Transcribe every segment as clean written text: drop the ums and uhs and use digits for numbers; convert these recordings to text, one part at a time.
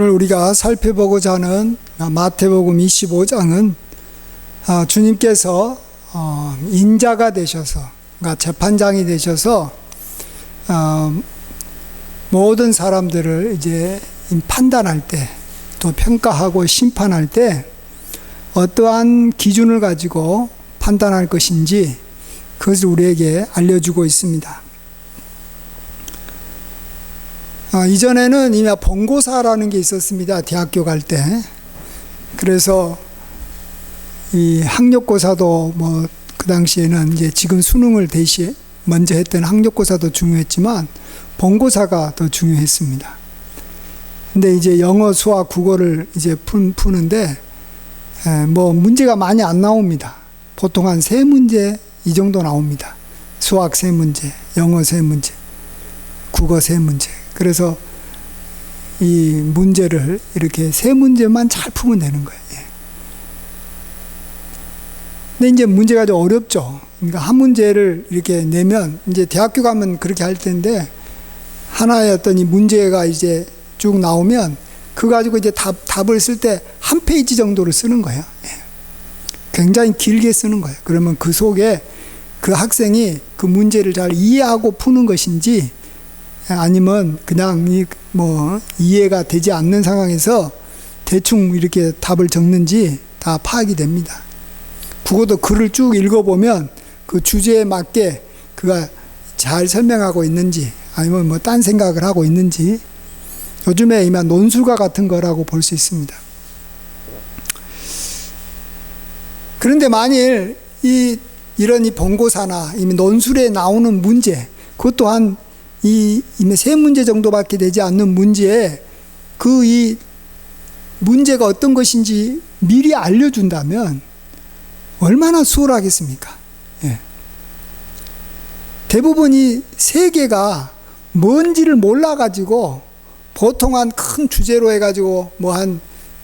오늘 우리가 살펴보고자 하는 마태복음 25장은 주님께서 인자가 되셔서, 그러니까 재판장이 되셔서 모든 사람들을 이제 판단할 때, 또 평가하고 심판할 때 어떠한 기준을 가지고 판단할 것인지 그것을 우리에게 알려주고 있습니다. 이전에는 이미 본고사라는 게 있었습니다. 대학교 갈 때. 그래서 이 학력고사도 그 당시에는 이제 지금 수능을 먼저 했던 학력고사도 중요했지만 본고사가 더 중요했습니다. 근데 이제 영어, 수학, 국어를 이제 푸는데 문제가 많이 안 나옵니다. 보통 한 3문제 이 정도 나옵니다. 수학 3문제, 영어 3문제, 국어 3문제. 그래서 이 문제를 이렇게 3문제만 잘 풀면 되는 거예요. 근데 이제 문제가 좀 어렵죠. 그러니까 한 문제를 이렇게 내면 이제 대학교 가면 그렇게 할 텐데 하나의 어떤 이 문제가 이제 쭉 나오면 그거 가지고 이제 답을 쓸 때 한 페이지 정도를 쓰는 거예요. 굉장히 길게 쓰는 거예요. 그러면 그 속에 그 학생이 그 문제를 잘 이해하고 푸는 것인지 아니면 그냥 이해가 되지 않는 상황에서 대충 이렇게 답을 적는지 다 파악이 됩니다. 국어도 글을 쭉 읽어보면 그 주제에 맞게 그가 잘 설명하고 있는지 아니면 딴 생각을 하고 있는지 요즘에 이만 논술과 같은 거라고 볼 수 있습니다. 그런데 만일 이런 본고사나 이미 논술에 나오는 문제, 그것 또한 이미 3문제 정도밖에 되지 않는 문제에 이 문제가 어떤 것인지 미리 알려준다면 얼마나 수월하겠습니까? 대부분 이 세계가 뭔지를 몰라가지고 보통 한 큰 주제로 해가지고 한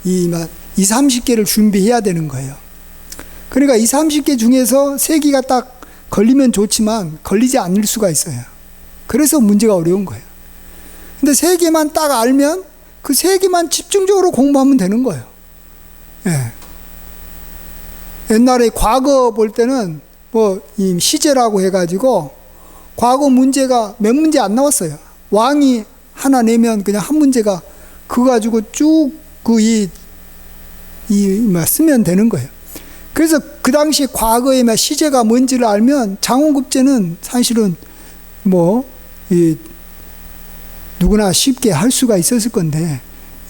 20-30개를 준비해야 되는 거예요. 그러니까 20-30개 중에서 3개가 딱 걸리면 좋지만 걸리지 않을 수가 있어요. 그래서 문제가 어려운 거예요. 근데 3개만 딱 알면 그 3개만 집중적으로 공부하면 되는 거예요. 옛날에 과거 볼 때는 이 시제라고 해가지고 과거 문제가 몇 문제 안 나왔어요. 왕이 하나 내면 그냥 한 문제가 그거 가지고 쭉 쓰면 되는 거예요. 그래서 그 당시 과거의 시제가 뭔지를 알면 장원급제는 사실은 누구나 쉽게 할 수가 있었을 건데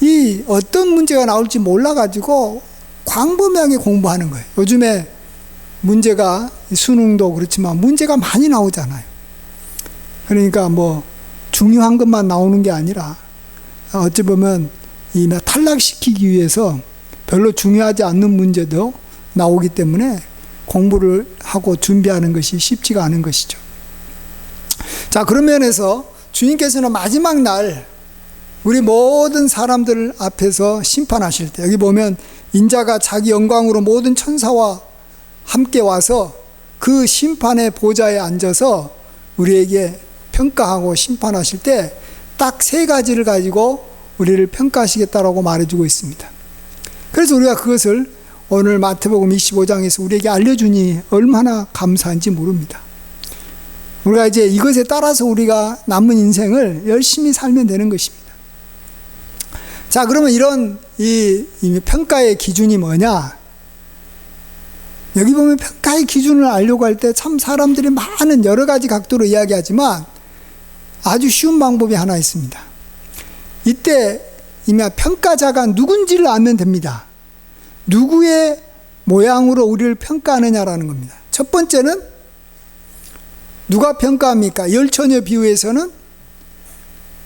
이 어떤 문제가 나올지 몰라가지고 광범위하게 공부하는 거예요. 요즘에 문제가 수능도 그렇지만 문제가 많이 나오잖아요. 그러니까 중요한 것만 나오는 게 아니라 어찌 보면 탈락시키기 위해서 별로 중요하지 않는 문제도 나오기 때문에 공부를 하고 준비하는 것이 쉽지가 않은 것이죠. 자, 그런 면에서 주님께서는 마지막 날 우리 모든 사람들 앞에서 심판하실 때 여기 보면 인자가 자기 영광으로 모든 천사와 함께 와서 그 심판의 보좌에 앉아서 우리에게 평가하고 심판하실 때 딱 3가지를 가지고 우리를 평가하시겠다라고 말해주고 있습니다. 그래서 우리가 그것을 오늘 마태복음 25장에서 우리에게 알려주니 얼마나 감사한지 모릅니다. 우리가 이제 이것에 따라서 우리가 남은 인생을 열심히 살면 되는 것입니다. 자, 그러면 이런 이 평가의 기준이 뭐냐? 여기 보면 평가의 기준을 알려고 할 때 참 사람들이 많은 여러 가지 각도로 이야기하지만 아주 쉬운 방법이 하나 있습니다. 이때 이미 평가자가 누군지를 알면 됩니다. 누구의 모양으로 우리를 평가하느냐라는 겁니다. 첫 번째는 누가 평가합니까? 열처녀 비유에서는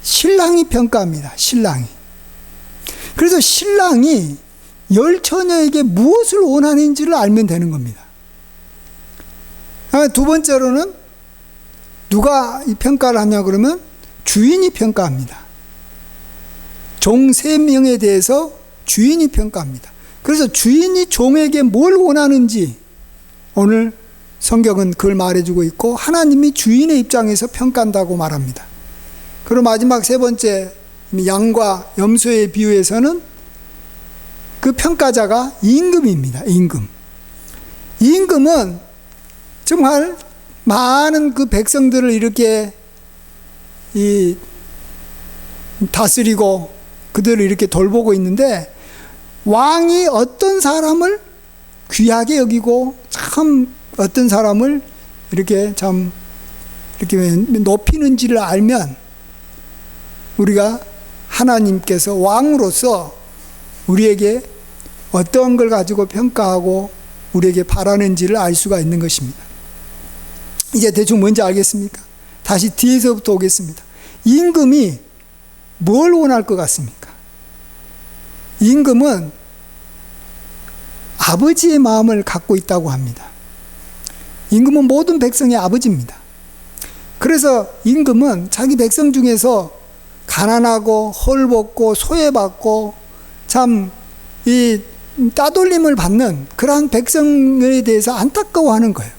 신랑이 평가합니다. 신랑이. 그래서 신랑이 열처녀에게 무엇을 원하는지를 알면 되는 겁니다. 두 번째로는 누가 이 평가를 하냐 그러면 주인이 평가합니다. 종 3명에 대해서 주인이 평가합니다. 그래서 주인이 종에게 뭘 원하는지 오늘 성경은 그걸 말해주고 있고 하나님이 주인의 입장에서 평가한다고 말합니다. 그리고 마지막 3번째 양과 염소에 비유해서는 그 평가자가 임금입니다. 임금은 정말 많은 그 백성들을 이렇게 다스리고 그들을 이렇게 돌보고 있는데, 왕이 어떤 사람을 귀하게 여기고 참 어떤 사람을 이렇게 참 이렇게 높이는지를 알면 우리가 하나님께서 왕으로서 우리에게 어떤 걸 가지고 평가하고 우리에게 바라는지를 알 수가 있는 것입니다. 이제 대충 뭔지 알겠습니까? 다시 뒤에서부터 오겠습니다. 임금이 뭘 원할 것 같습니까? 임금은 아버지의 마음을 갖고 있다고 합니다. 임금은 모든 백성의 아버지입니다. 그래서 임금은 자기 백성 중에서 가난하고 헐벗고 소외받고 참 이 따돌림을 받는 그러한 백성에 대해서 안타까워하는 거예요.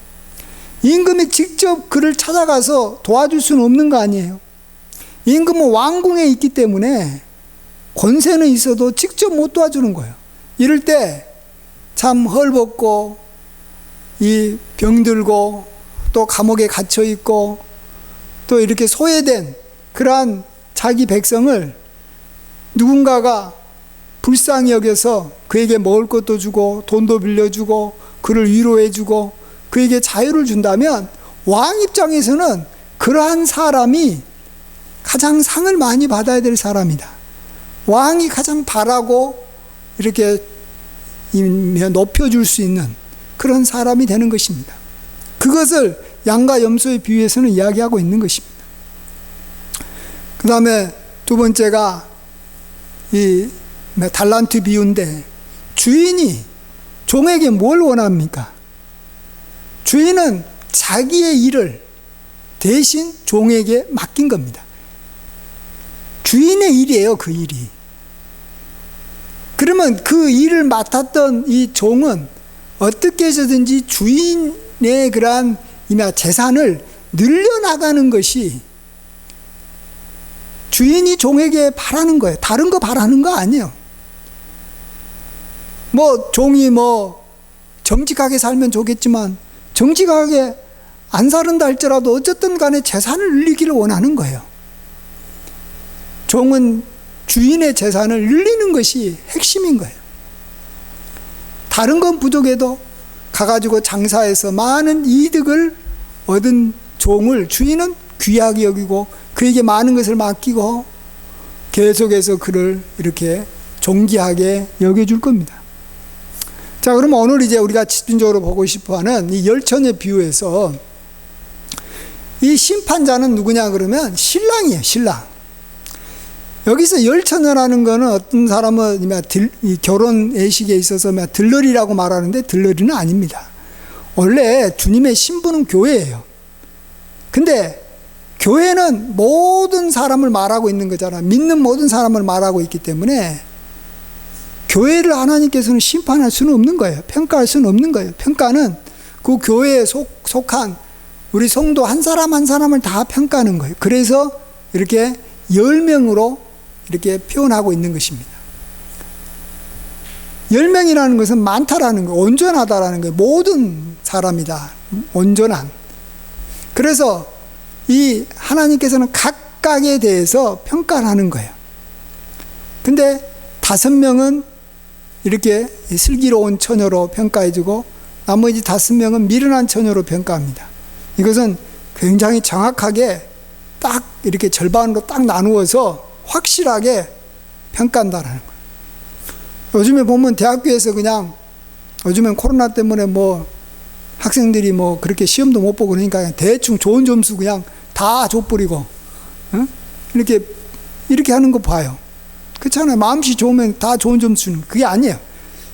임금이 직접 그를 찾아가서 도와줄 수는 없는 거 아니에요. 임금은 왕궁에 있기 때문에 권세는 있어도 직접 못 도와주는 거예요. 이럴 때 참 헐벗고 이 병들고 또 감옥에 갇혀 있고 또 이렇게 소외된 그러한 자기 백성을 누군가가 불쌍히 여겨서 그에게 먹을 것도 주고 돈도 빌려주고 그를 위로해주고 그에게 자유를 준다면 왕 입장에서는 그러한 사람이 가장 상을 많이 받아야 될 사람이다. 왕이 가장 바라고 이렇게 높여줄 수 있는 그런 사람이 되는 것입니다. 그것을 양과 염소의 비유에서는 이야기하고 있는 것입니다. 그 다음에 두 번째가 이 달란트 비유인데, 주인이 종에게 뭘 원합니까? 주인은 자기의 일을 대신 종에게 맡긴 겁니다. 주인의 일이에요, 그 일이. 그러면 그 일을 맡았던 이 종은 어떻게 해서든지 주인의 그러한 재산을 늘려나가는 것이 주인이 종에게 바라는 거예요. 다른 거 바라는 거 아니에요. 종이 정직하게 살면 좋겠지만 정직하게 안 살은다 할지라도 어쨌든 간에 재산을 늘리기를 원하는 거예요. 종은 주인의 재산을 늘리는 것이 핵심인 거예요. 다른 건 부족해도 가가지고 장사해서 많은 이득을 얻은 종을 주인은 귀하게 여기고 그에게 많은 것을 맡기고 계속해서 그를 이렇게 존귀하게 여겨줄 겁니다. 자, 그럼 오늘 이제 우리가 집중적으로 보고 싶어하는 이 열처녀 비유에서 이 심판자는 누구냐 그러면 신랑이에요, 신랑. 여기서 열처녀라는 거는 어떤 사람은 결혼 예식에 있어서 들러리라고 말하는데 들러리는 아닙니다. 원래 주님의 신부는 교회예요. 근데 교회는 모든 사람을 말하고 있는 거잖아. 믿는 모든 사람을 말하고 있기 때문에 교회를 하나님께서는 심판할 수는 없는 거예요. 평가할 수는 없는 거예요. 평가는 그 교회에 속한 우리 성도 한 사람 한 사람을 다 평가하는 거예요. 그래서 이렇게 10명으로 이렇게 표현하고 있는 것입니다. 10명이라는 것은 많다라는 거예요. 온전하다라는 거예요. 모든 사람이다. 온전한. 그래서 이 하나님께서는 각각에 대해서 평가를 하는 거예요. 근데 5명은 이렇게 슬기로운 처녀로 평가해주고 나머지 5명은 미련한 처녀로 평가합니다. 이것은 굉장히 정확하게 딱 이렇게 절반으로 딱 나누어서 확실하게 평가한다는 거예요. 요즘에 보면 대학교에서 그냥 요즘엔 코로나 때문에 학생들이 그렇게 시험도 못 보고 그러니까 그냥 대충 좋은 점수 그냥 다 줘버리고 이렇게 하는 거 봐요. 그렇잖아요. 마음씨 좋으면 다 좋은 점수 주는 거. 그게 아니에요.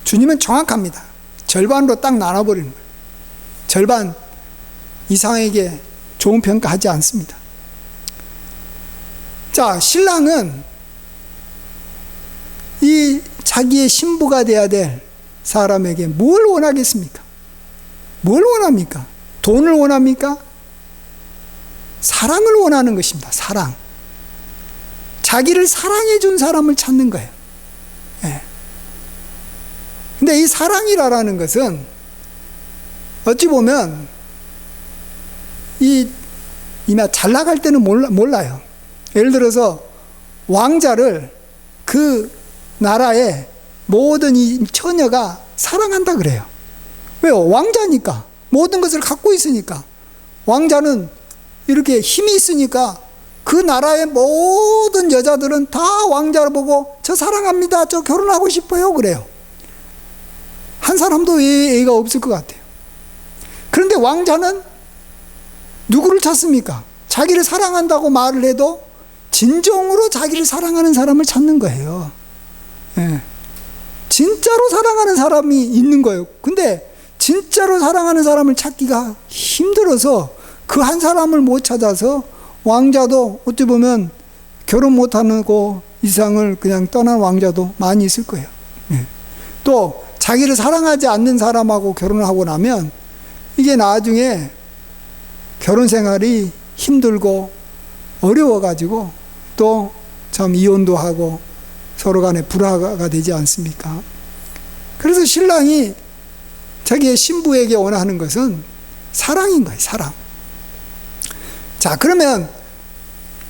주님은 정확합니다. 절반으로 딱 나눠버리는 거예요. 절반 이상에게 좋은 평가하지 않습니다. 자, 신랑은 이 자기의 신부가 돼야 될 사람에게 뭘 원하겠습니까? 뭘 원합니까? 돈을 원합니까? 사랑을 원하는 것입니다. 사랑. 자기를 사랑해 준 사람을 찾는 거예요. 예. 근데 이 사랑이라는 것은 어찌 보면 이마 잘 나갈 때는 몰라요. 예를 들어서 왕자를 그 나라의 모든 이 처녀가 사랑한다 그래요. 왜요? 왕자니까. 모든 것을 갖고 있으니까. 왕자는 이렇게 힘이 있으니까 그 나라의 모든 여자들은 다 왕자를 보고 저 사랑합니다. 저 결혼하고 싶어요. 그래요. 한 사람도 예의가 없을 것 같아요. 그런데 왕자는 누구를 찾습니까? 자기를 사랑한다고 말을 해도 진정으로 자기를 사랑하는 사람을 찾는 거예요. 예. 진짜로 사랑하는 사람이 있는 거예요. 근데 진짜로 사랑하는 사람을 찾기가 힘들어서 그 한 사람을 못 찾아서 왕자도 어찌 보면 결혼 못하고 이상을 그냥 떠난 왕자도 많이 있을 거예요. 예. 또 자기를 사랑하지 않는 사람하고 결혼을 하고 나면 이게 나중에 결혼 생활이 힘들고 어려워가지고 또 참 이혼도 하고 서로 간에 불화가 되지 않습니까? 그래서 신랑이 자기의 신부에게 원하는 것은 사랑인 거예요. 사랑. 자, 그러면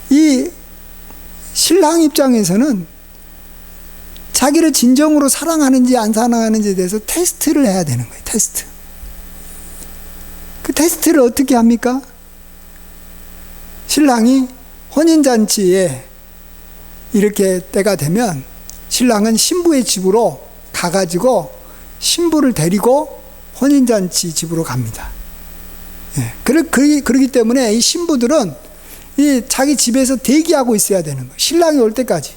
이 신랑 입장에서는 자기를 진정으로 사랑하는지 안 사랑하는지에 대해서 테스트를 해야 되는 거예요. 테스트. 그 테스트를 어떻게 합니까? 신랑이 혼인잔치에 이렇게 때가 되면 신랑은 신부의 집으로 가가지고 신부를 데리고 혼인잔치 집으로 갑니다. 예. 그러기 때문에 이 신부들은 이 자기 집에서 대기하고 있어야 되는 거예요. 신랑이 올 때까지.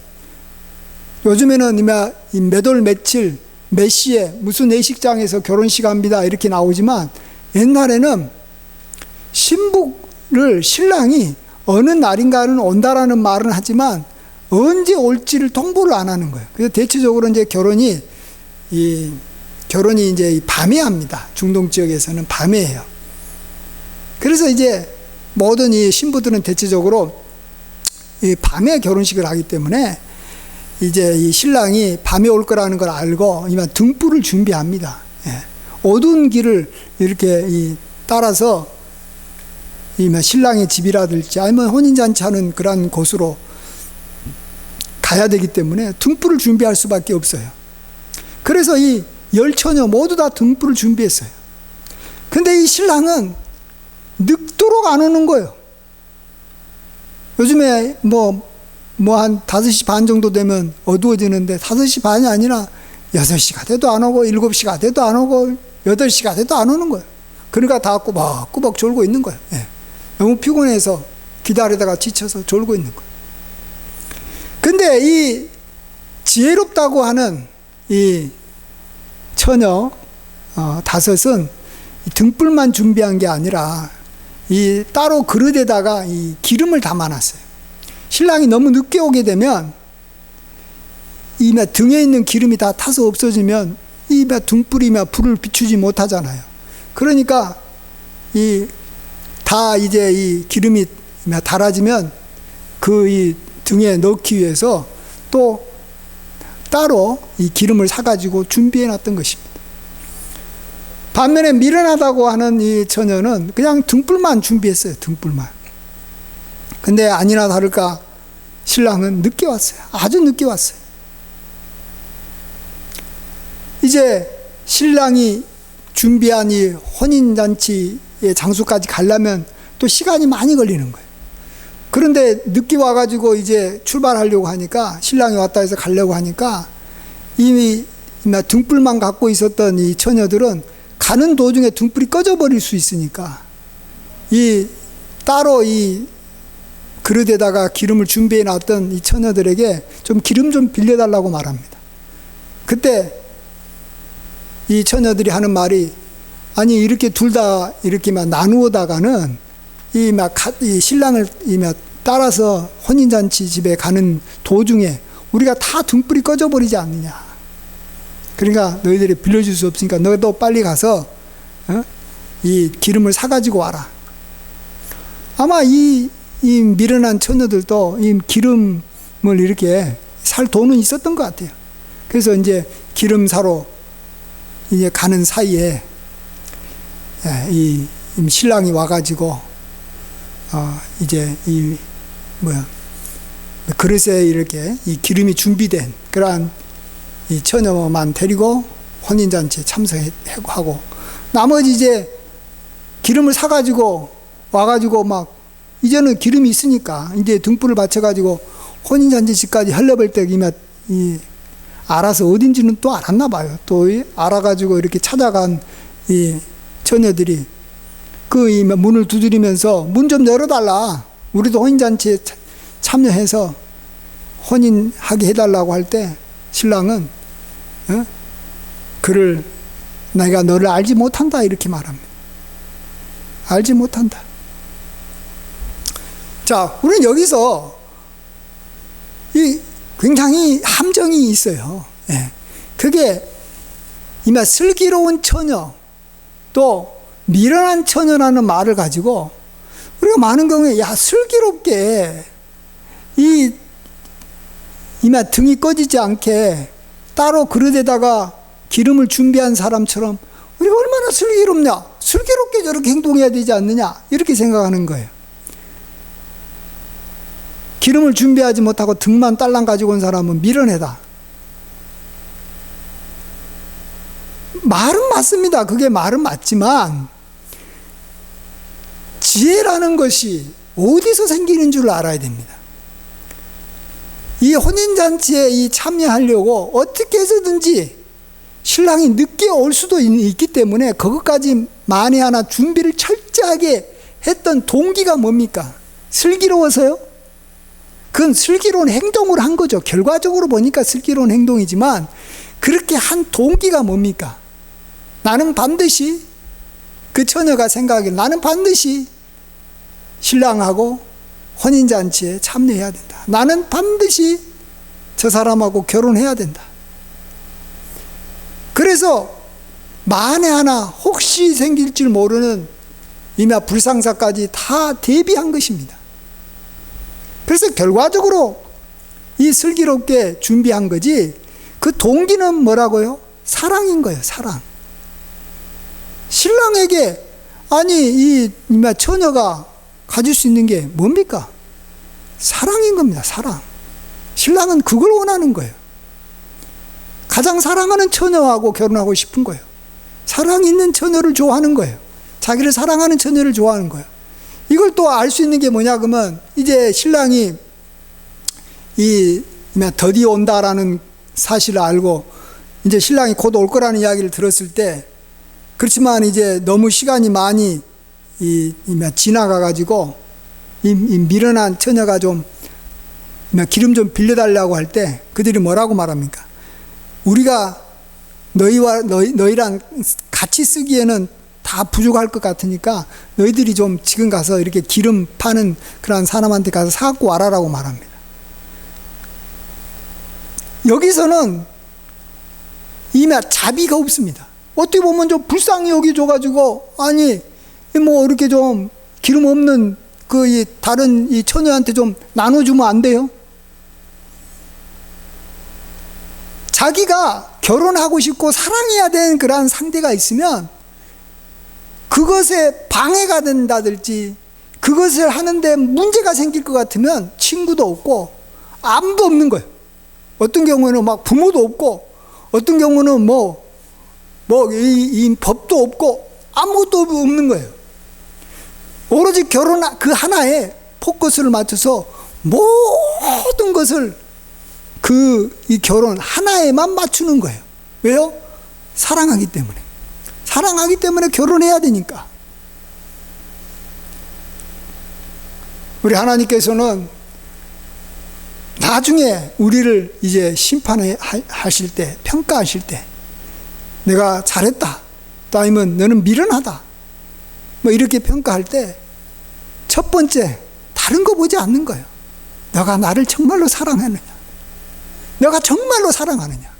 요즘에는 몇 월 며칠 몇 시에 무슨 예식장에서 결혼식 합니다 이렇게 나오지만 옛날에는 신부를 신랑이 어느 날인가는 온다라는 말은 하지만 언제 올지를 통보를 안 하는 거예요. 그래서 대체적으로 이제 결혼이 이제 밤에 합니다. 중동 지역에서는 밤에 해요. 그래서 이제 모든 이 신부들은 대체적으로 이 밤에 결혼식을 하기 때문에 이제 이 신랑이 밤에 올 거라는 걸 알고 이만 등불을 준비합니다. 예. 어두운 길을 이렇게 따라서 이만 신랑의 집이라든지 아니면 혼인잔치하는 그런 곳으로 가야 되기 때문에 등불을 준비할 수밖에 없어요. 그래서 이 열처녀 모두 다 등불을 준비했어요. 근데 이 신랑은 늦도록 안 오는 거예요. 요즘에 한 5시 반 정도 되면 어두워지는데 5시 반이 아니라 6시가 돼도 안 오고 7시가 돼도 안 오고 8시가 돼도 안 오는 거예요. 그러니까 다 꾸벅꾸벅 졸고 있는 거예요. 예. 너무 피곤해서 기다리다가 지쳐서 졸고 있는 거예요. 근데 이 지혜롭다고 하는 이 처녀 5은 등불만 준비한 게 아니라 이 따로 그릇에다가 이 기름을 담아놨어요. 신랑이 너무 늦게 오게 되면 이 등에 있는 기름이 다 타서 없어지면 이 등불이 불을 비추지 못하잖아요. 그러니까 다 이제 이 기름이 달아지면 이 등에 넣기 위해서 또 따로 이 기름을 사가지고 준비해 놨던 것입니다. 반면에 미련하다고 하는 이 처녀는 그냥 등불만 준비했어요. 등불만. 근데 아니나 다를까 신랑은 늦게 왔어요. 아주 늦게 왔어요. 이제 신랑이 준비한 이 혼인잔치의 장소까지 가려면 또 시간이 많이 걸리는 거예요. 그런데 늦게 와가지고 이제 출발하려고 하니까 신랑이 왔다 해서 가려고 하니까 이미 등불만 갖고 있었던 이 처녀들은 가는 도중에 등불이 꺼져버릴 수 있으니까 따로 이 그릇에다가 기름을 준비해 놨던 이 처녀들에게 좀 기름 좀 빌려달라고 말합니다. 그때 이 처녀들이 하는 말이 아니 이렇게 둘 다 이렇게만 나누어다가는 이 신랑을 따라서 혼인잔치 집에 가는 도중에 우리가 다 등불이 꺼져버리지 않느냐. 그러니까 너희들이 빌려줄 수 없으니까 너도 빨리 가서 이 기름을 사가지고 와라. 아마 이 미련한 처녀들도 이 기름 이렇게 살 돈은 있었던 것 같아요. 그래서 이제 기름 사러 이제 가는 사이에 이 신랑이 와가지고 이제 그릇에 이렇게 이 기름이 준비된 그러한 이 처녀만 데리고 혼인잔치에 참석하고, 나머지 이제 기름을 사가지고 와가지고 막 이제는 기름이 있으니까 이제 등불을 받쳐가지고 혼인잔치 집까지 흘러볼 때 알아서 어딘지는 또 알았나 봐요. 또 알아가지고 이렇게 찾아간 이 처녀들이 그 문을 두드리면서 문 좀 열어달라, 우리도 혼인잔치에 참여해서 혼인하게 해달라고 할 때 신랑은 그를 내가 너를 알지 못한다 이렇게 말합니다. 알지 못한다. 자, 우리는 여기서 굉장히 함정이 있어요. 그게 이마 슬기로운 처녀 또 미련한 처녀라는 말을 가지고 우리가 많은 경우에 슬기롭게 이마 등이 꺼지지 않게 따로 그릇에다가 기름을 준비한 사람처럼 우리가 얼마나 슬기롭냐, 슬기롭게 저렇게 행동해야 되지 않느냐 이렇게 생각하는 거예요. 기름을 준비하지 못하고 등만 딸랑 가지고 온 사람은 미련하다. 말은 맞습니다. 그게 말은 맞지만 지혜라는 것이 어디서 생기는 줄 알아야 됩니다. 이 혼인잔치에 참여하려고 어떻게 해서든지 신랑이 늦게 올 수도 있기 때문에 그것까지 만에 하나 준비를 철저하게 했던 동기가 뭡니까? 슬기로워서요? 그건 슬기로운 행동을 한 거죠. 결과적으로 보니까 슬기로운 행동이지만 그렇게 한 동기가 뭡니까? 나는 반드시 그 처녀가 생각하기에 나는 반드시 신랑하고 혼인잔치에 참여해야 된다. 나는 반드시 저 사람하고 결혼해야 된다. 그래서 만에 하나 혹시 생길 줄 모르는 이마 불상사까지 다 대비한 것입니다. 그래서 결과적으로 이 슬기롭게 준비한 거지, 그 동기는 뭐라고요? 사랑인 거예요. 사랑. 신랑에게 이 처녀가 가질 수 있는 게 뭡니까? 사랑인 겁니다. 사랑. 신랑은 그걸 원하는 거예요. 가장 사랑하는 처녀하고 결혼하고 싶은 거예요. 사랑 있는 처녀를 좋아하는 거예요. 자기를 사랑하는 처녀를 좋아하는 거예요. 이걸 또 알 수 있는 게 뭐냐 그러면 이제 신랑이 드디어 온다라는 사실을 알고 이제 신랑이 곧 올 거라는 이야기를 들었을 때, 그렇지만 이제 너무 시간이 많이 지나가 가지고 이 미련한 처녀가 좀 기름 좀 빌려달라고 할 때 그들이 뭐라고 말합니까? 우리가 너희랑 같이 쓰기에는 다 부족할 것 같으니까 너희들이 좀 지금 가서 이렇게 기름 파는 그런 사람한테 가서 사갖고 와라라고 말합니다. 여기서는 자비가 없습니다. 어떻게 보면 좀 불쌍히 여기줘가지고 이렇게 좀 기름 없는 다른 처녀한테 좀 나눠주면 안 돼요? 자기가 결혼하고 싶고 사랑해야 되는 그러한 상대가 있으면 그것에 방해가 된다든지 그것을 하는데 문제가 생길 것 같으면 친구도 없고 아무도 없는 거예요. 어떤 경우에는 막 부모도 없고 어떤 경우는 이 법도 없고 아무것도 없는 거예요. 오로지 결혼 그 하나에 포커스를 맞춰서 모든 것을 이 결혼 하나에만 맞추는 거예요. 왜요? 사랑하기 때문에. 사랑하기 때문에 결혼해야 되니까. 우리 하나님께서는 나중에 우리를 이제 심판하실 때, 평가하실 때, 내가 잘했다, 또 아니면 너는 미련하다, 이렇게 평가할 때, 첫 번째, 다른 거 보지 않는 거예요. 너가 나를 정말로 사랑하느냐? 너가 정말로 사랑하느냐?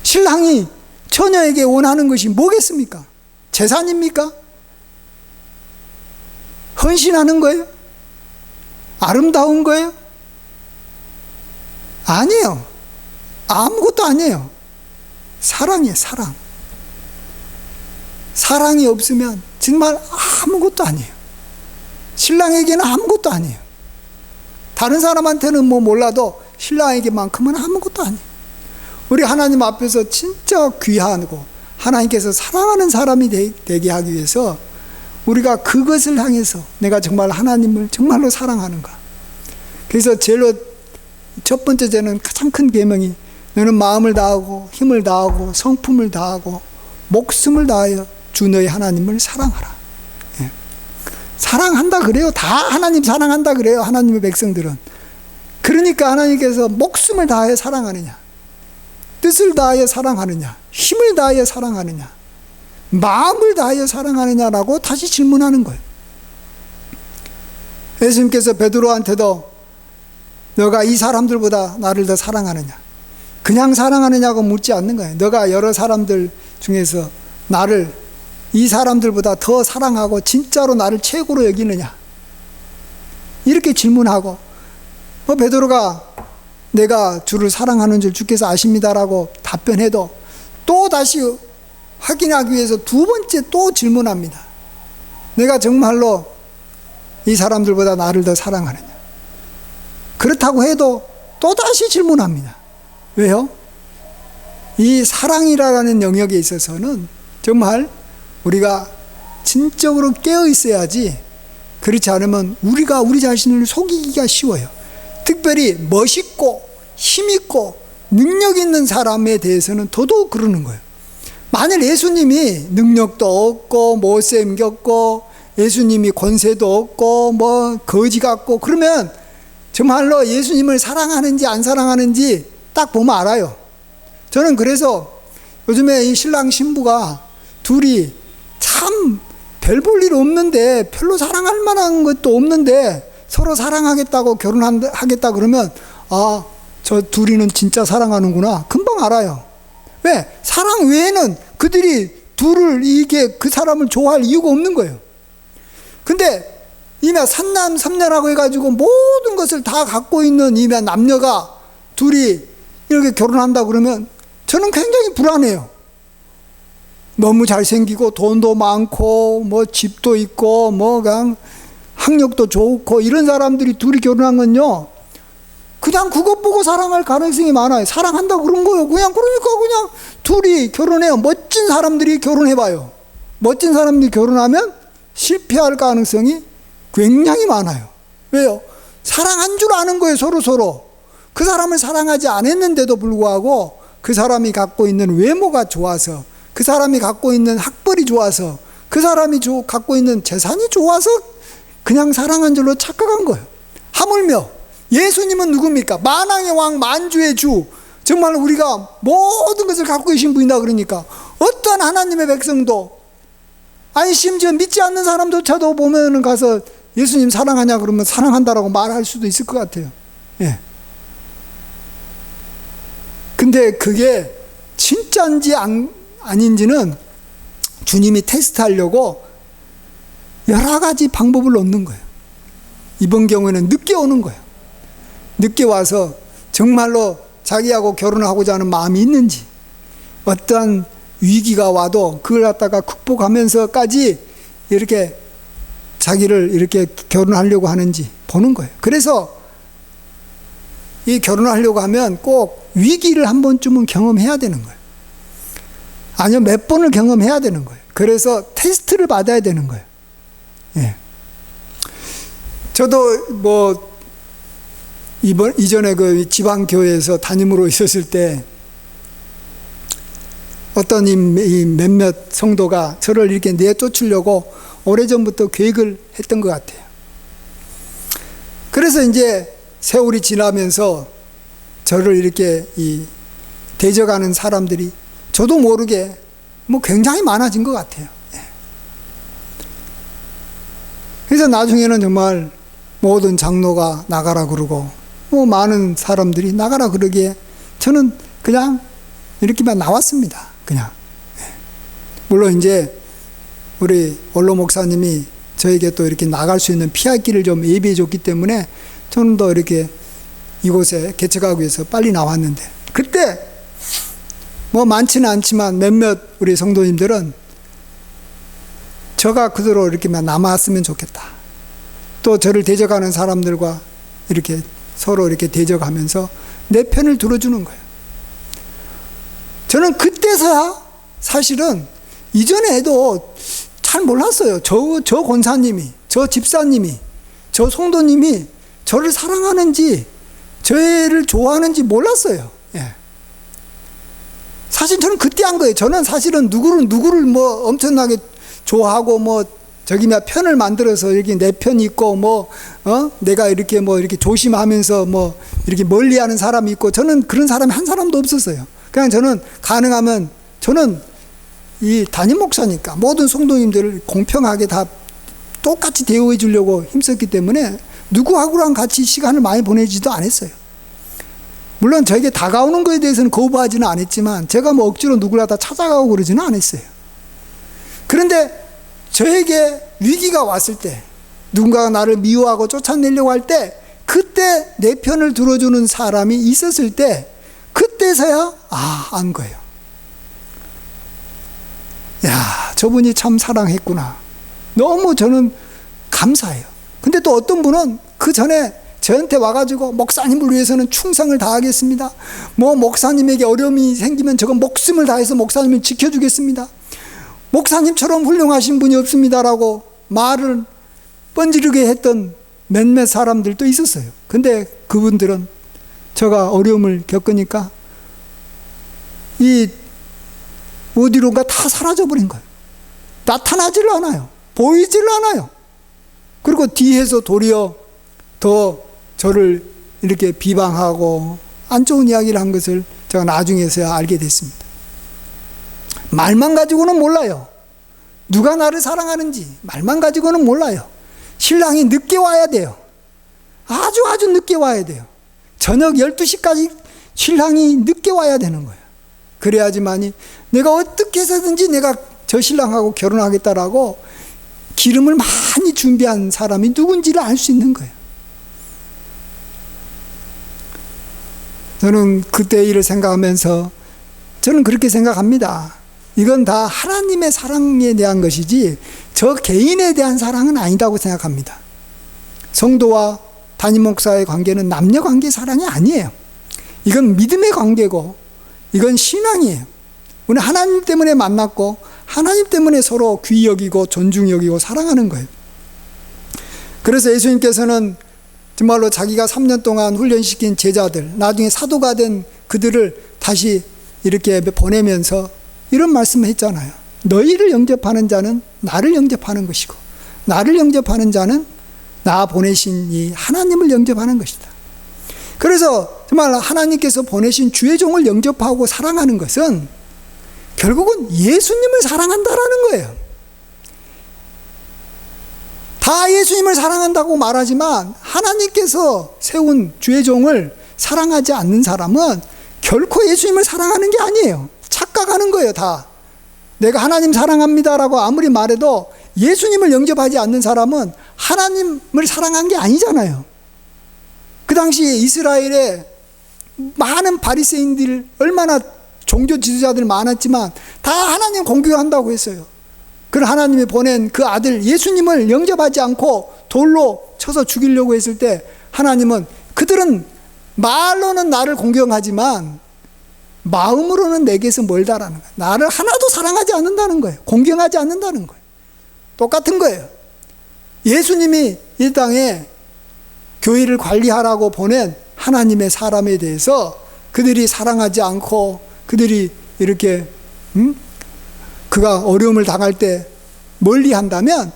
신랑이 처녀에게 원하는 것이 뭐겠습니까? 재산입니까? 헌신하는 거예요? 아름다운 거예요? 아니에요. 아무것도 아니에요. 사랑이에요, 사랑. 사랑이 없으면 정말 아무것도 아니에요. 신랑에게는 아무것도 아니에요. 다른 사람한테는 뭐 몰라도 신랑에게만큼은 아무것도 아니에요. 우리 하나님 앞에서 진짜 귀하고 하나님께서 사랑하는 사람이 되게 하기 위해서 우리가 그것을 향해서 내가 정말 하나님을 정말로 사랑하는가. 그래서 제일로 첫 번째 죄는 가장 큰 계명이 너는 마음을 다하고 힘을 다하고 성품을 다하고 목숨을 다하여 주 너의 하나님을 사랑하라. 예. 사랑한다 그래요. 다 하나님 사랑한다 그래요. 하나님의 백성들은. 그러니까 하나님께서 목숨을 다하여 사랑하느냐, 뜻을 다하여 사랑하느냐, 힘을 다하여 사랑하느냐, 마음을 다하여 사랑하느냐라고 다시 질문하는 거예요. 예수님께서 베드로한테도 너가 이 사람들보다 나를 더 사랑하느냐, 그냥 사랑하느냐고 묻지 않는 거예요. 너가 여러 사람들 중에서 나를 이 사람들보다 더 사랑하고 진짜로 나를 최고로 여기느냐, 이렇게 질문하고, 베드로가 내가 주를 사랑하는 줄 주께서 아십니다라고 답변해도 또 다시 확인하기 위해서 두 번째 또 질문합니다. 내가 정말로 이 사람들보다 나를 더 사랑하느냐. 그렇다고 해도 또 다시 질문합니다. 왜요? 이 사랑이라는 영역에 있어서는 정말 우리가 진정으로 깨어 있어야지, 그렇지 않으면 우리가 우리 자신을 속이기가 쉬워요. 특별히 멋있고 힘있고 능력 있는 사람에 대해서는 더더욱 그러는 거예요. 만일 예수님이 능력도 없고 못생겼고 예수님이 권세도 없고 뭐 거지 같고 그러면 정말로 예수님을 사랑하는지 안 사랑하는지 딱 보면 알아요. 저는 그래서 요즘에 이 신랑 신부가 둘이 참 별 볼 일 없는데, 별로 사랑할 만한 것도 없는데 서로 사랑하겠다고 결혼하겠다 그러면 아, 저 둘이는 진짜 사랑하는구나 금방 알아요. 왜? 사랑 외에는 그들이 둘을 이게 그 사람을 좋아할 이유가 없는 거예요. 근데 이미 삼남삼녀라고 해가지고 모든 것을 다 갖고 있는 이미 남녀가 둘이 이렇게 결혼한다 그러면 저는 굉장히 불안해요. 너무 잘생기고 돈도 많고 뭐 집도 있고 뭐 그냥 학력도 좋고 이런 사람들이 둘이 결혼한 건요, 그냥 그것 보고 사랑할 가능성이 많아요. 사랑한다고 그런 거예요. 그러니까 그냥 둘이 결혼해요. 멋진 사람들이 결혼해봐요. 멋진 사람들이 결혼하면 실패할 가능성이 굉장히 많아요. 왜요? 사랑한 줄 아는 거예요. 서로. 그 사람을 사랑하지 않았는데도 불구하고 그 사람이 갖고 있는 외모가 좋아서, 그 사람이 갖고 있는 학벌이 좋아서, 그 사람이 갖고 있는 재산이 좋아서 그냥 사랑한 줄로 착각한 거예요. 하물며 예수님은 누굽니까? 만왕의 왕, 만주의 주, 정말 우리가 모든 것을 갖고 계신 분이다. 그러니까 어떤 하나님의 백성도, 아니 심지어 믿지 않는 사람조차도 보면은 가서 예수님 사랑하냐 그러면 사랑한다라고 말할 수도 있을 것 같아요. 예. 근데 그게 진짜인지 아닌지는 주님이 테스트하려고 여러 가지 방법을 놓는 거예요. 이번 경우에는 늦게 오는 거예요. 늦게 와서 정말로 자기하고 결혼하고자 하는 마음이 있는지, 어떠한 위기가 와도 그걸 갖다가 극복하면서까지 이렇게 자기를 이렇게 결혼하려고 하는지 보는 거예요. 그래서 이 결혼하려고 하면 꼭 위기를 한 번쯤은 경험해야 되는 거예요. 아니면 몇 번을 경험해야 되는 거예요. 그래서 테스트를 받아야 되는 거예요. 예. 저도 뭐 이전에 그 지방교회에서 담임으로 있었을 때 어떤 이 몇몇 성도가 저를 이렇게 내쫓으려고 오래전부터 계획을 했던 것 같아요. 그래서 이제 세월이 지나면서 저를 이렇게 대적하는 사람들이 저도 모르게 뭐 굉장히 많아진 것 같아요. 그래서 나중에는 정말 모든 장로가 나가라 그러고 뭐 많은 사람들이 나가라 그러기에 저는 그냥 이렇게만 나왔습니다. 그냥. 물론 이제 우리 원로 목사님이 저에게 또 이렇게 나갈 수 있는 피할 길을 좀 예비해 줬기 때문에 저는 더 이렇게 이곳에 개척하기 위해서 빨리 나왔는데, 그때 뭐 많지는 않지만 몇몇 우리 성도님들은 저가 그대로 이렇게만 남았으면 좋겠다. 또 저를 대적하는 사람들과 이렇게 서로 이렇게 대적하면서 내 편을 들어주는 거예요. 저는 그때서야 사실은 이전에도 잘 몰랐어요. 저 권사님이, 저 집사님이, 저 성도님이 저를 사랑하는지, 저를 좋아하는지 몰랐어요. 예. 사실 저는 그때 한 거예요. 저는 사실은 누구를 뭐 엄청나게 좋아하고 뭐 저기 편을 만들어서 이렇게 내 편이 있고 내가 이렇게 뭐 이렇게 조심하면서 뭐 이렇게 멀리하는 사람이 있고, 저는 그런 사람이 한 사람도 없었어요. 그냥 저는 가능하면 저는 이 담임 목사니까 모든 성도님들을 공평하게 다 똑같이 대우해 주려고 힘썼기 때문에 누구하고랑 같이 시간을 많이 보내지도 않았어요. 물론 저에게 다가오는 것에 대해서는 거부하지는 않았지만 제가 뭐 억지로 누구라 다 찾아가고 그러지는 않았어요. 그런데 저에게 위기가 왔을 때, 누군가가 나를 미워하고 쫓아내려고 할 때, 그때 내 편을 들어주는 사람이 있었을 때, 그때서야 안 거예요. 야, 저분이 참 사랑했구나. 너무 저는 감사해요. 근데 또 어떤 분은 그 전에 저한테 와가지고 목사님을 위해서는 충성을 다하겠습니다. 뭐 목사님에게 어려움이 생기면 저건 목숨을 다해서 목사님을 지켜주겠습니다. 목사님처럼 훌륭하신 분이 없습니다라고 말을 번지르게 했던 몇몇 사람들도 있었어요. 근데 그분들은 제가 어려움을 겪으니까 이 어디론가 다 사라져버린 거예요. 나타나지를 않아요. 보이지를 않아요. 그리고 뒤에서 도리어 더 저를 이렇게 비방하고 안 좋은 이야기를 한 것을 제가 나중에서야 알게 됐습니다. 말만 가지고는 몰라요. 누가 나를 사랑하는지 말만 가지고는 몰라요. 신랑이 늦게 와야 돼요. 아주 늦게 와야 돼요. 저녁 12시까지 신랑이 늦게 와야 되는 거예요. 그래야지만이 내가 어떻게 해서든지 내가 저 신랑하고 결혼하겠다라고 기름을 많이 준비한 사람이 누군지를 알 수 있는 거예요. 저는 그때 일을 생각하면서 저는 그렇게 생각합니다. 이건 다 하나님의 사랑에 대한 것이지 저 개인에 대한 사랑은 아니다고 생각합니다. 성도와 담임 목사의 관계는 남녀 관계 사랑이 아니에요. 이건 믿음의 관계고 이건 신앙이에요. 우리 하나님 때문에 만났고 하나님 때문에 서로 귀히 여기고 존중 여기고 사랑하는 거예요. 그래서 예수님께서는 정말로 자기가 3년 동안 훈련시킨 제자들, 나중에 사도가 된 그들을 다시 이렇게 보내면서 이런 말씀을 했잖아요. 너희를 영접하는 자는 나를 영접하는 것이고 나를 영접하는 자는 나 보내신 이 하나님을 영접하는 것이다. 그래서 정말 하나님께서 보내신 주의 종을 영접하고 사랑하는 것은 결국은 예수님을 사랑한다라는 거예요. 다 예수님을 사랑한다고 말하지만 하나님께서 세운 주의 종을 사랑하지 않는 사람은 결코 예수님을 사랑하는 게 아니에요. 착각하는 거예요, 다. 내가 하나님 사랑합니다라고 아무리 말해도 예수님을 영접하지 않는 사람은 하나님을 사랑한 게 아니잖아요. 그 당시에 이스라엘에 많은 바리새인들, 얼마나 종교 지도자들 많았지만 다 하나님 공경한다고 했어요. 그 하나님이 보낸 그 아들 예수님을 영접하지 않고 돌로 쳐서 죽이려고 했을 때 하나님은 그들은 말로는 나를 공경하지만 마음으로는 내게서 멀다라는 거예요. 나를 하나도 사랑하지 않는다는 거예요. 공경하지 않는다는 거예요. 똑같은 거예요. 예수님이 이 땅에 교회를 관리하라고 보낸 하나님의 사람에 대해서 그들이 사랑하지 않고 그들이 이렇게 그가 어려움을 당할 때 멀리한다면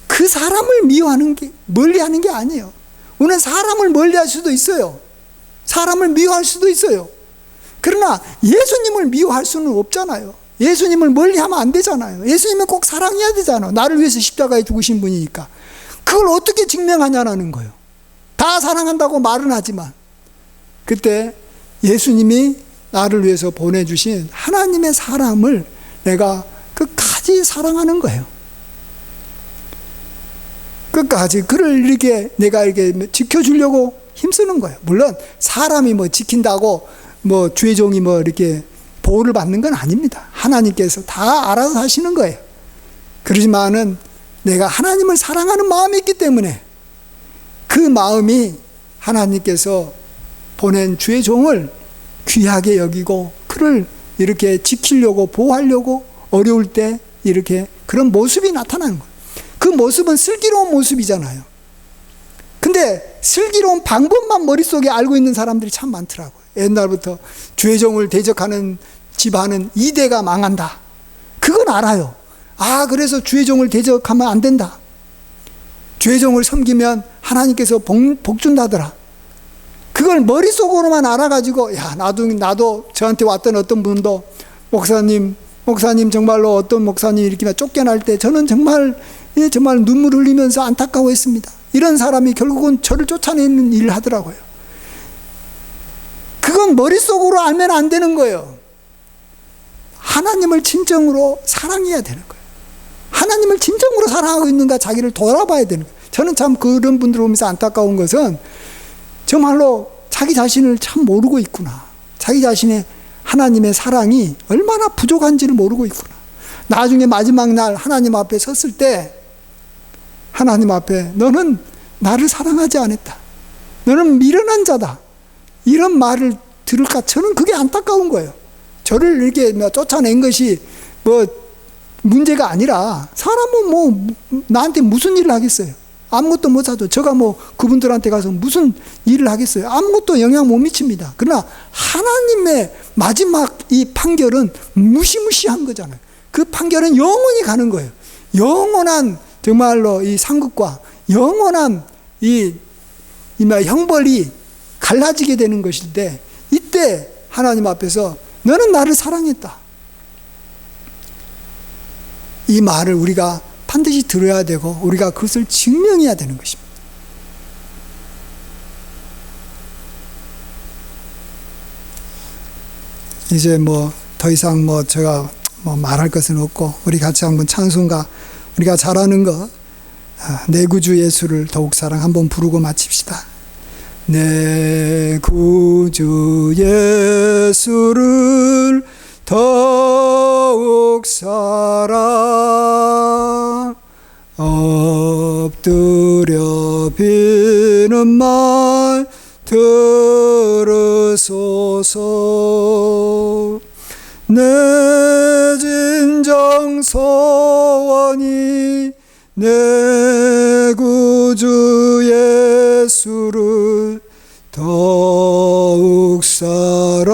그 사람을 미워하는 게 멀리하는 게 아니에요. 우리는 사람을 멀리할 수도 있어요. 사람을 미워할 수도 있어요. 그러나 예수님을 미워할 수는 없잖아요. 예수님을 멀리하면 안 되잖아요. 예수님은 꼭 사랑해야 되잖아요. 나를 위해서 십자가에 죽으신 분이니까. 그걸 어떻게 증명하냐는 거예요. 다 사랑한다고 말은 하지만 그때 예수님이 나를 위해서 보내주신 하나님의 사람을 내가 끝까지 사랑하는 거예요. 끝까지 그를 이렇게 내가 이렇게 지켜주려고 힘쓰는 거예요. 물론 사람이 뭐 지킨다고 뭐 주의 종이 뭐 이렇게 보호를 받는 건 아닙니다. 하나님께서 다 알아서 하시는 거예요. 그러지만은 내가 하나님을 사랑하는 마음이 있기 때문에 그 마음이 하나님께서 보낸 주의 종을 귀하게 여기고 그를 이렇게 지키려고 보호하려고 어려울 때 이렇게 그런 모습이 나타나는 거예요. 그 모습은 슬기로운 모습이잖아요. 근데 슬기로운 방법만 머릿속에 알고 있는 사람들이 참 많더라고요. 옛날부터 주의 종을 대적하는 집안은 이대가 망한다. 그건 알아요. 아, 그래서 주의 종을 대적하면 안 된다. 주의 종을 섬기면 하나님께서 복 준다더라. 그걸 머릿속으로만 알아가지고, 야, 나도 저한테 왔던 어떤 분도 목사님 정말로 어떤 목사님이 이렇게 쫓겨날 때 저는 정말 눈물 흘리면서 안타까워했습니다. 이런 사람이 결국은 저를 쫓아내는 일을 하더라고요. 그건 머릿속으로 알면 안 되는 거예요. 하나님을 진정으로 사랑해야 되는 거예요. 하나님을 진정으로 사랑하고 있는가 자기를 돌아봐야 되는 거예요. 저는 참 그런 분들 보면서 안타까운 것은 정말로 자기 자신을 참 모르고 있구나. 자기 자신의 하나님의 사랑이 얼마나 부족한지를 모르고 있구나. 나중에 마지막 날 하나님 앞에 섰을 때 하나님 앞에 너는 나를 사랑하지 않았다. 너는 미련한 자다. 이런 말을 들을까? 저는 그게 안타까운 거예요. 저를 이렇게 쫓아낸 것이 뭐 문제가 아니라 사람은 뭐 나한테 무슨 일을 하겠어요. 아무것도 못하죠. 제가 뭐 그분들한테 가서 무슨 일을 하겠어요. 아무것도 영향 못 미칩니다. 그러나 하나님의 마지막 이 판결은 무시무시한 거잖아요. 그 판결은 영원히 가는 거예요. 영원한 정말로 이 상급과 영원한 이 형벌이 갈라지게 되는 것인데 이때 하나님 앞에서 너는 나를 사랑했다. 이 말을 우리가 반드시 들어야 되고 우리가 그것을 증명해야 되는 것입니다. 이제 뭐 더 이상 뭐 제가 뭐 말할 것은 없고 우리 같이 한번 찬송가 우리가 잘하는 거 내 구주 예수를 더욱 사랑 한번 부르고 마칩시다. 내 구주 예수를 더욱 사랑 엎드려 비는 말 들으소서. 내 진정 소원이 내 구주 예수를 더욱 사랑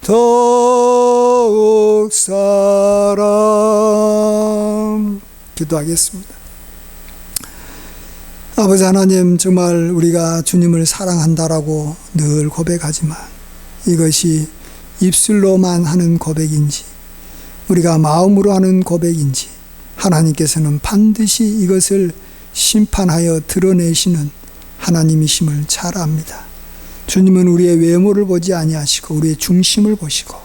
더욱 사랑. 기도하겠습니다. 아버지 하나님, 정말 우리가 주님을 사랑한다라고 늘 고백하지만 이것이 입술로만 하는 고백인지 우리가 마음으로 하는 고백인지 하나님께서는 반드시 이것을 심판하여 드러내시는 하나님이심을 잘 압니다. 주님은 우리의 외모를 보지 아니하시고 우리의 중심을 보시고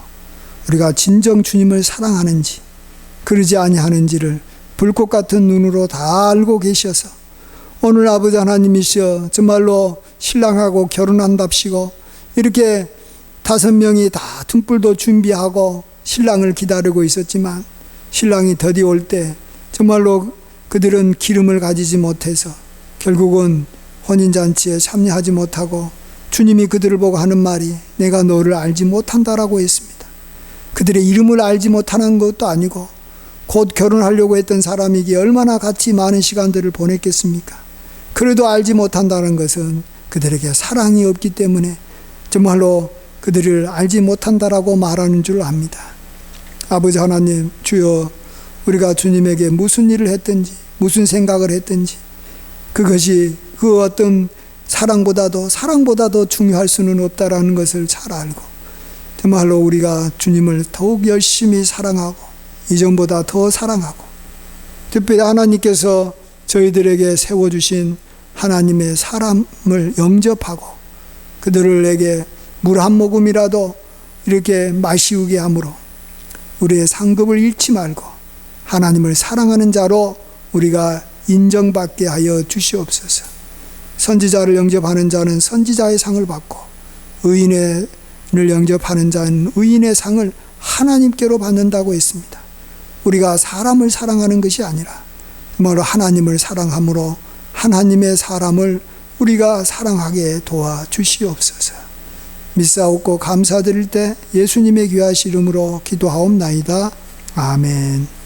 우리가 진정 주님을 사랑하는지 그러지 아니하는지를 불꽃 같은 눈으로 다 알고 계셔서 오늘 아버지 하나님이시여 정말로 신랑하고 결혼한답시고 이렇게 5명이 다 등불도 준비하고 신랑을 기다리고 있었지만 신랑이 더디 올 때 정말로 그들은 기름을 가지지 못해서 결국은 혼인잔치에 참여하지 못하고 주님이 그들을 보고 하는 말이 내가 너를 알지 못한다라고 했습니다. 그들의 이름을 알지 못하는 것도 아니고 곧 결혼하려고 했던 사람이기에 얼마나 같이 많은 시간들을 보냈겠습니까? 그래도 알지 못한다는 것은 그들에게 사랑이 없기 때문에 정말로 그들을 알지 못한다라고 말하는 줄 압니다. 아버지 하나님, 주여 우리가 주님에게 무슨 일을 했든지 무슨 생각을 했든지 그것이 그 어떤 사랑보다도 중요할 수는 없다라는 것을 잘 알고 정말로 우리가 주님을 더욱 열심히 사랑하고 이전보다 더 사랑하고 특별히 하나님께서 저희들에게 세워주신 하나님의 사람을 영접하고 그들에게 물 한 모금이라도 이렇게 마시우게 함으로 우리의 상급을 잃지 말고 하나님을 사랑하는 자로 우리가 인정받게 하여 주시옵소서. 선지자를 영접하는 자는 선지자의 상을 받고 의인을 영접하는 자는 의인의 상을 하나님께로 받는다고 했습니다. 우리가 사람을 사랑하는 것이 아니라 정말로 하나님을 사랑함으로 하나님의 사람을 우리가 사랑하게 도와주시옵소서. 믿사옵고 감사드릴 때 예수님의 귀하신 이름으로 기도하옵나이다. 아멘.